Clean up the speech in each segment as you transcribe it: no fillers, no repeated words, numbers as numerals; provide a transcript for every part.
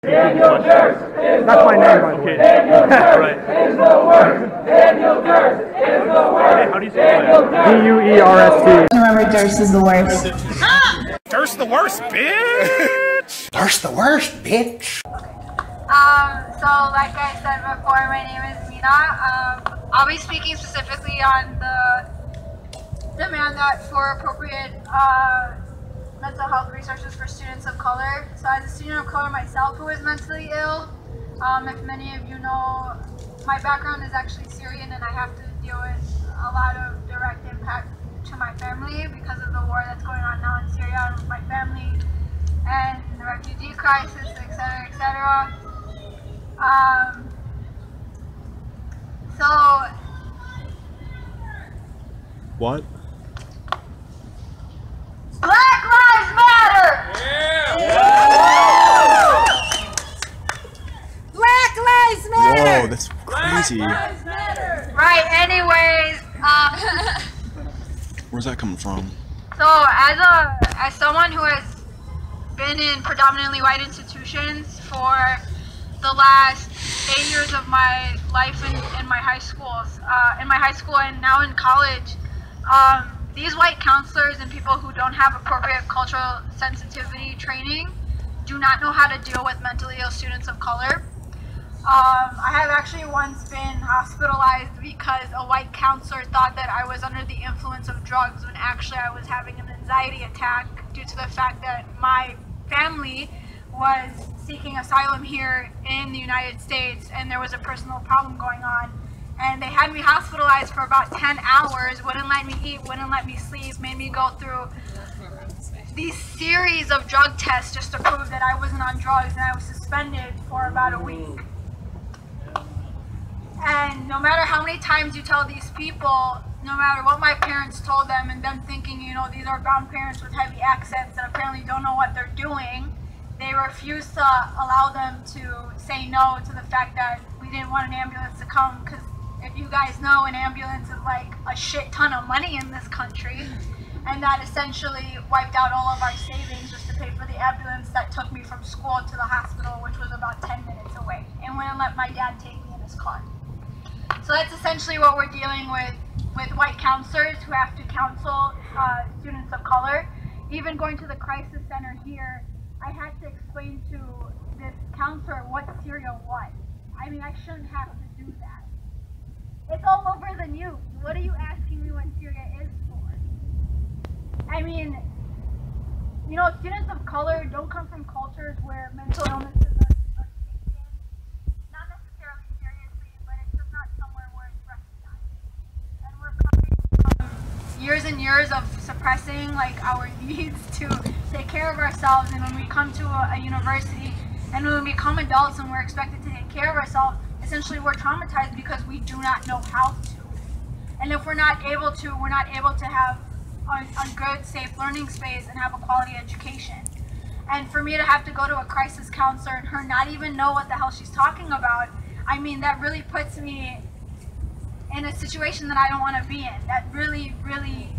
Daniel Durst is That's my name, by the way. Daniel Durst is the worst. Daniel Durst is the worst. Hey, how do you say that? D-U-E-R-S-T. Remember, Durst is the worst. Durst the worst, bitch! Durst the worst, bitch! So like I said before, my name is Mina. I'll be speaking specifically on the demand that for appropriate mental health resources for students of color. So as a student of color myself who is mentally ill, if many of you know, my background is actually Syrian and I have to deal with a lot of direct impact to my family because of the war that's going on now in Syria with my family and the refugee crisis, etc., etc. So What? Black Lives Matter! Yeah! Black Lives Matter! Whoa, that's crazy. Right, anyways, Where's that coming from? so as someone who has been in predominantly white institutions for the last 8 years of my life in my high schools, and now in college, these white counselors and people who don't have appropriate cultural sensitivity training do not know how to deal with mentally ill students of color. I have actually once been hospitalized because a white counselor thought that I was under the influence of drugs when actually I was having an anxiety attack due to the fact that my family was seeking asylum here in the United States and there was a personal problem going on. And they had me hospitalized for about 10 hours, wouldn't let me eat, wouldn't let me sleep, made me go through these series of drug tests just to prove that I wasn't on drugs, and I was suspended for about a week. And no matter how many times you tell these people, no matter what my parents told them, and them thinking, you know, these are brown parents with heavy accents that apparently don't know what they're doing, they refuse to allow them to say no to the fact that we didn't want an ambulance to come, because if you guys know, an ambulance is like a shit ton of money in this country, and that essentially wiped out all of our savings just to pay for the ambulance that took me from school to the hospital, which was about 10 minutes away, and wouldn't let my dad take me in his car. So that's essentially what we're dealing with white counselors who have to counsel students of color. Even going to the crisis center here, I had to explain to this counselor what Syria was. I mean, I shouldn't have to do that. It's all over the news. What are you asking me what Syria is for? I mean, you know, students of color don't come from cultures where mental illnesses are taken, not necessarily seriously, but it's just not somewhere where it's recognized. And we're coming from years and years of suppressing like our needs to take care of ourselves, and when we come to a university and when we become adults and we're expected to take care of ourselves, essentially we're traumatized because we do not know how to. And if we're not able to have a good, safe learning space and have a quality education. And for me to have to go to a crisis counselor and her not even know what the hell she's talking about, I mean, that really puts me in a situation that I don't want to be in. That really, really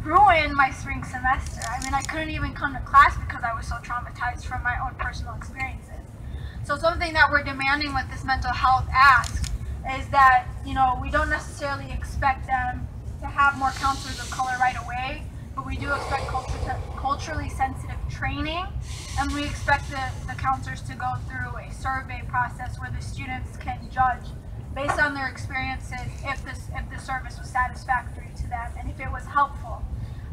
ruined my spring semester. I mean, I couldn't even come to class because I was so traumatized from my own personal experiences. So something that we're demanding with this mental health ask is that, you know, we don't necessarily expect them to have more counselors of color right away, but we do expect culturally sensitive training, and we expect the counselors to go through a survey process where the students can judge based on their experiences if the service was satisfactory to them and if it was helpful,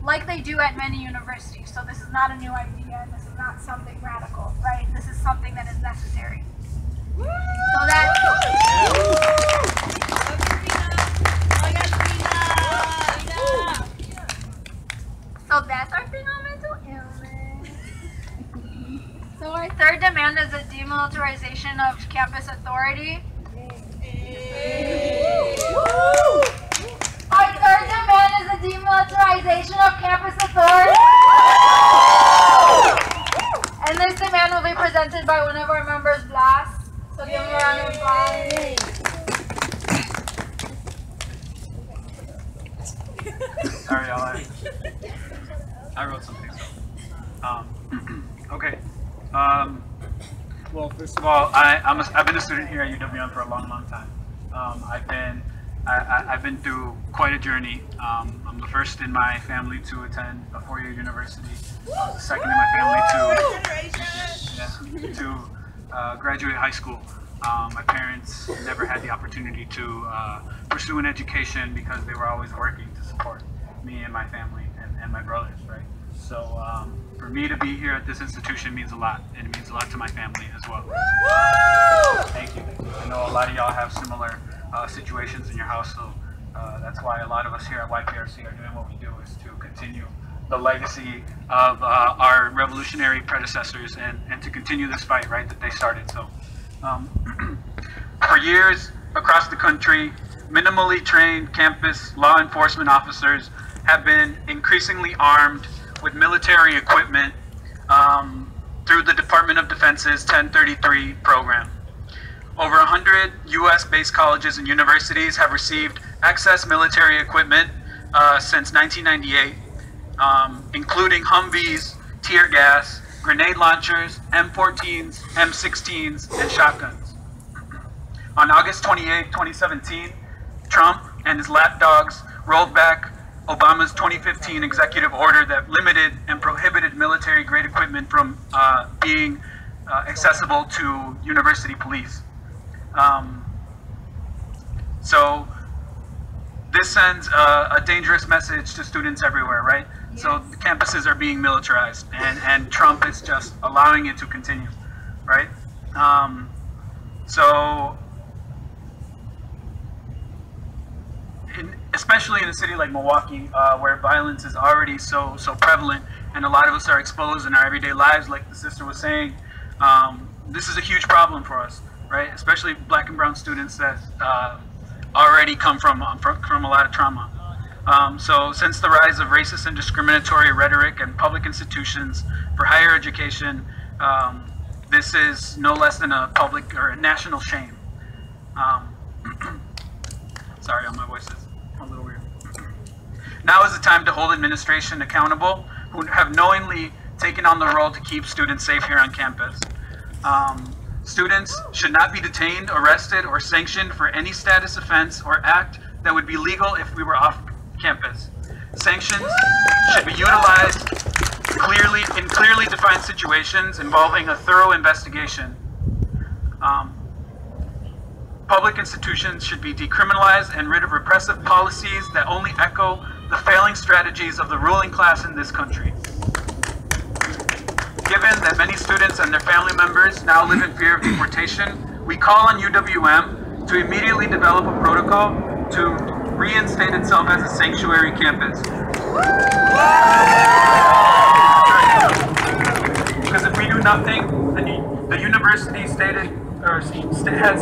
like they do at many universities. So this is not a new idea, and this is not something radical, right? This is something that is necessary. So that's our thing on mental illness. So our third demand is a demilitarization of campus authority. Our third demand is a demilitarization of campus authority. And this demand will be presented by one of our members, Blas. So give him a round of applause. Sorry, y'all. I wrote something. Okay. Well, first of all, I've been a student here at UWM for a long, long time. I've been through quite a journey. I'm the first in my family to attend a four-year university. I was the second in my family to graduate high school. My parents never had the opportunity to pursue an education because they were always working to support me and my family and my brothers, right? So for me to be here at this institution means a lot, and it means a lot to my family as well. Thank you. I know a lot of y'all have similar situations in your house, so that's why a lot of us here at YPRC are doing what we do, is to continue the legacy of our revolutionary predecessors and to continue this fight, right, that they started. So for years across the country, minimally trained campus law enforcement officers have been increasingly armed with military equipment through the Department of Defense's 1033 program. Over 100 U.S.-based colleges and universities have received excess military equipment since 1998, including Humvees, tear gas, grenade launchers, M14s, M16s, and shotguns. On August 28, 2017, Trump and his lapdogs rolled back Obama's 2015 executive order that limited and prohibited military-grade equipment from being accessible to university police. So this sends a dangerous message to students everywhere, right? Yes. So the campuses are being militarized, and Trump is just allowing it to continue, right? Especially in a city like Milwaukee, where violence is already so prevalent, and a lot of us are exposed in our everyday lives, like the sister was saying, this is a huge problem for us, right? Especially black and brown students that already come from a lot of trauma. So since the rise of racist and discriminatory rhetoric in public institutions for higher education, this is no less than a public or a national shame. Sorry, my voice is a little weird. Now is the time to hold administration accountable who have knowingly taken on the role to keep students safe here on campus. Students should not be detained, arrested, or sanctioned for any status offense or act that would be legal if we were off campus. Sanctions should be utilized in clearly defined situations involving a thorough investigation. Public institutions should be decriminalized and rid of repressive policies that only echo the failing strategies of the ruling class in this country. Given that many students and their family members now live in fear of deportation, we call on UWM to immediately develop a protocol to reinstate itself as a sanctuary campus. Because if we do nothing, the university has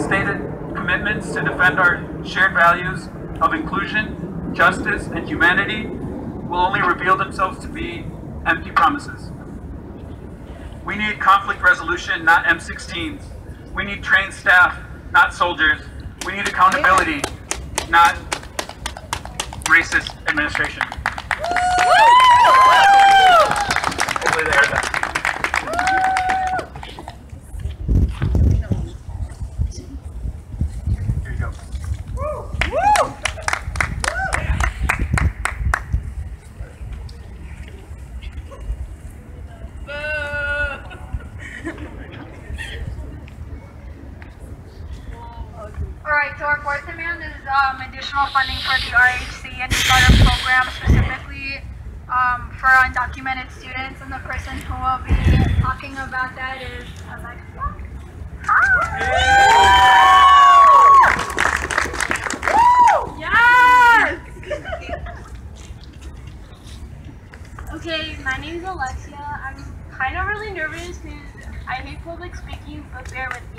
stated commitments to defend our shared values of inclusion, justice, and humanity will only reveal themselves to be empty promises. We need conflict resolution, not M16s. We need trained staff, not soldiers. We need accountability, not racist administration. Hopefully they heard that. Here you go. Alright, so our fourth demand is additional funding for the RHC and startup program, specifically for undocumented students, and the person who will be talking about that is Alexa. Yes! Okay, my name is Alexia. I'm kind of really nervous because I hate public speaking, but bear with me.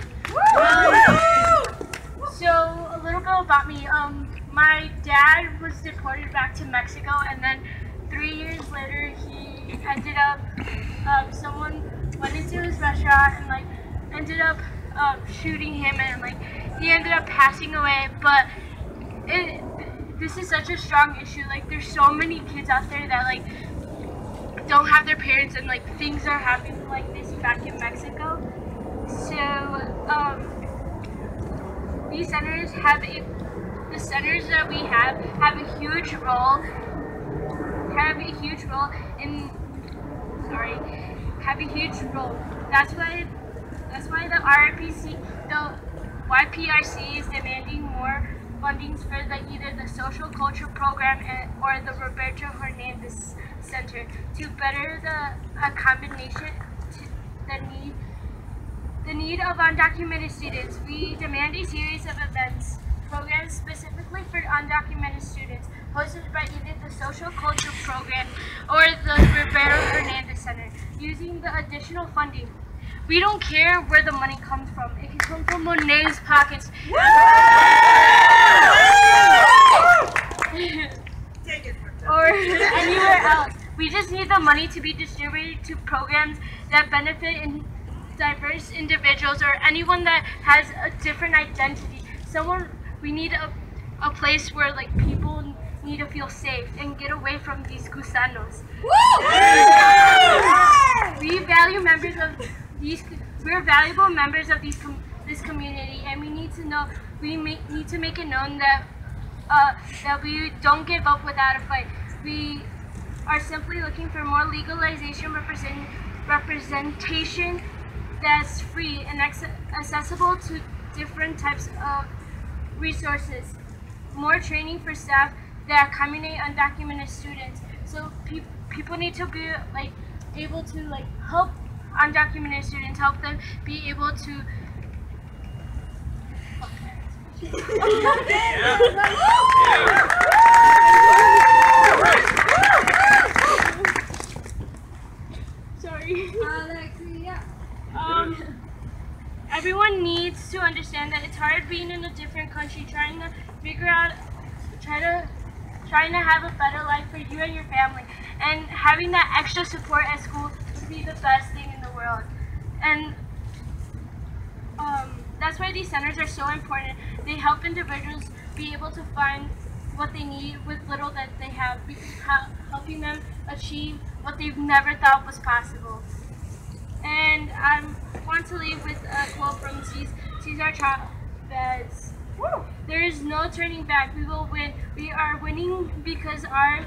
So, a little bit about me. My dad was deported back to Mexico, and then 3 years later, he ended up, someone went into his restaurant and, ended up shooting him, and, he ended up passing away. But this is such a strong issue. There's so many kids out there that, don't have their parents, and, things are happening like this back in Mexico. So, these centers the centers that we have a huge role. Have a huge role. That's why the YPRC is demanding more fundings for either the social culture program or the Roberto Hernandez Center to better the combination the need of undocumented students. We demand a series of events, programs specifically for undocumented students, hosted by either the social culture program or the Roberto Hernandez Center, using the additional funding. We don't care where the money comes from. It can come from Monet's pockets. Or anywhere else. We just need the money to be distributed to programs that benefit diverse individuals or anyone that has a different identity. We need a place where people need to feel safe and get away from these gusanos. We're valuable members of this community, and we need to make it known that we don't give up without a fight. We are simply looking for more legalization representation that's free and accessible to different types of resources. More training for staff that accommodate undocumented students. So people need to be able to help undocumented students, help them be able to everyone needs to understand that it's hard being in a different country, trying to have a better life for you and your family, and having that extra support at school would be the best thing in the world. And that's why these centers are so important. They help individuals be able to find what they need with little that they have, helping them achieve what they've never thought was possible. And I want to leave with a quote from Cesar Chavez. There is no turning back. We will win. We are winning because ours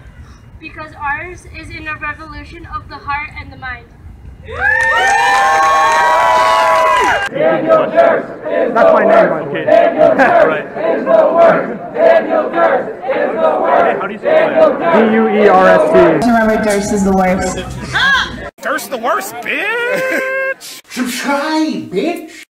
is in a revolution of the heart and the mind. Daniel Durst is That's the my name, worst. by the way. Daniel Durst Right. is the worst. Daniel Durst is the worst. How do you spell Daniel that? Durst. DUERST. Remember, Durst is the worst. Durst the worst, bitch! Subscribe, bitch.